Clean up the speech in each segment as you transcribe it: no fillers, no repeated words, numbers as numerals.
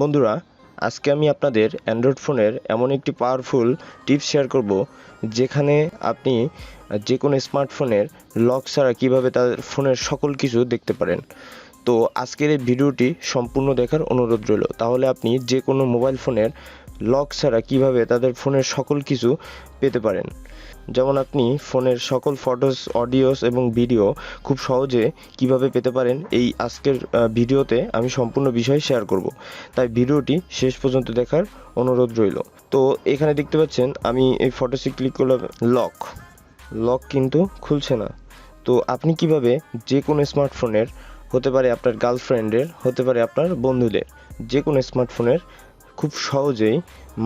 বন্ধুরা, আজকে আমি আপনাদের অ্যান্ড্রয়েড ফোনের এমন একটি পাওয়ারফুল টিপস শেয়ার করব যেখানে আপনি যে কোনো স্মার্টফোনের লক ছাড়া কীভাবে তাদের ফোনের সকল কিছু দেখতে পারেন। তো আজকের এই ভিডিওটি সম্পূর্ণ দেখার অনুরোধ রইল, তাহলে আপনি যে কোনো মোবাইল ফোনের লক ছাড়া কীভাবে তাদের ফোনের সকল কিছু পেতে পারেন। যেমন আপনি ফোনের সকল ফটোস, অডিওস এবং ভিডিও খুব সহজে কিভাবে পেতে পারেন, এই আজকের ভিডিওতে আমি সম্পূর্ণ বিষয় শেয়ার করব। তাই ভিডিওটি শেষ পর্যন্ত দেখার অনুরোধ রইল। তো এখানে দেখতে পাচ্ছেন আমি এই ফটোসে ক্লিক করলাম, লক কিন্তু খুলছে না। তো আপনি কিভাবে যে কোনো স্মার্টফোনের, হতে পারে আপনার গার্লফ্রেন্ডের, হতে পারে আপনার বন্ধুদের, যে কোনো স্মার্টফোনের খুব সহজেই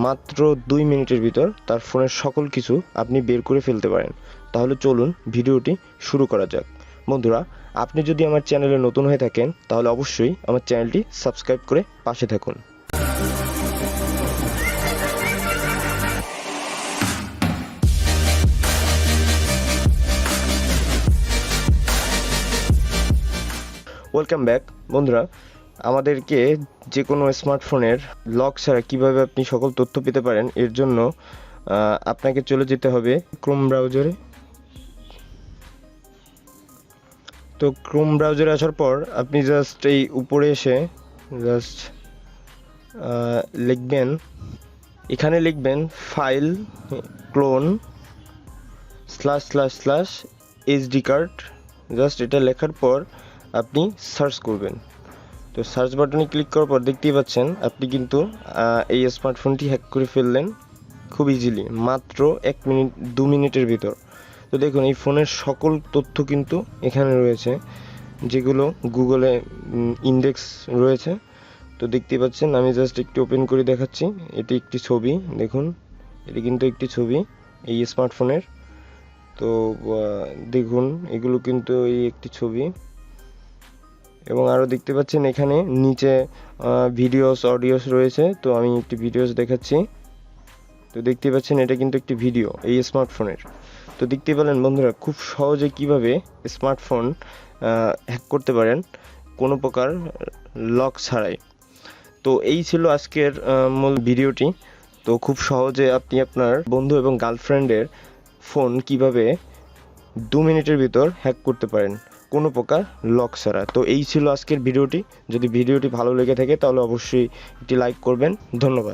মাত্র 2 মিনিটের ভিতর তার ফোনের সকল কিছু আপনি বের করে ফেলতে পারেন। তাহলে চলুন ভিডিওটি শুরু করা যাক। বন্ধুরা, আপনি যদি আমার চ্যানেলে নতুন হয়ে থাকেন তাহলে অবশ্যই আমার চ্যানেলটি সাবস্ক্রাইব করে পাশে থাকুন। Welcome back. বন্ধুরা, আমাদেরকে যে কোনো স্মার্টফোনের লক ছাড়া কীভাবে আপনি সকল তথ্য পেতে পারেন, এর জন্য আপনাকে চলে যেতে হবে ক্রোম ব্রাউজারে। তো ক্রোম ব্রাউজারে আসার পর আপনি জাস্ট এই উপরে এসে জাস্ট এখানে লিখবেন file clone //SD card. Just এটা লেখার পর আপনি সার্চ করবেন। তো সার্চ বাটনে ক্লিক করার পর দেখতেই পাচ্ছেন আপনি কিন্তু এই স্মার্টফোনটি হ্যাক করে ফেললেন খুব ইজিলি, মাত্র 2 মিনিটের ভিতর। তো দেখুন, এই ফোনের সকল তথ্য কিন্তু এখানে রয়েছে, যেগুলো গুগলে ইন্ডেক্স রয়েছে। তো দেখতেই পাচ্ছেন, আমি জাস্ট একটু ওপেন করে দেখাচ্ছি। এটি একটি ছবি, দেখুন এটি কিন্তু একটি ছবি এই স্মার্টফোনের। তো দেখুন, এগুলো কিন্তু এই একটি ছবি, এবং আরও দেখতে পাচ্ছেন এখানে নিচে ভিডিওস, অডিওস রয়েছে। তো আমি একটি ভিডিওস দেখাচ্ছি। তো দেখতে পাচ্ছেন এটা কিন্তু একটি ভিডিও এই স্মার্টফোনের। তো দেখতে পেলেন বন্ধুরা, খুব সহজে কিভাবে স্মার্টফোন হ্যাক করতে পারেন কোনো প্রকার লক ছাড়াই। তো এই ছিল আজকের মূল ভিডিওটি। তো খুব সহজে আপনি আপনার বন্ধু এবং গার্লফ্রেন্ডের ফোন কিভাবে 2 মিনিটের ভিতর হ্যাক করতে পারেন কোনো প্রকার লক ছাড়া। তো এই ছিল আজকের ভিডিওটি। যদি ভিডিওটি ভালো লেগে থাকে তাহলে অবশ্যই একটি লাইক করবেন। ধন্যবাদ।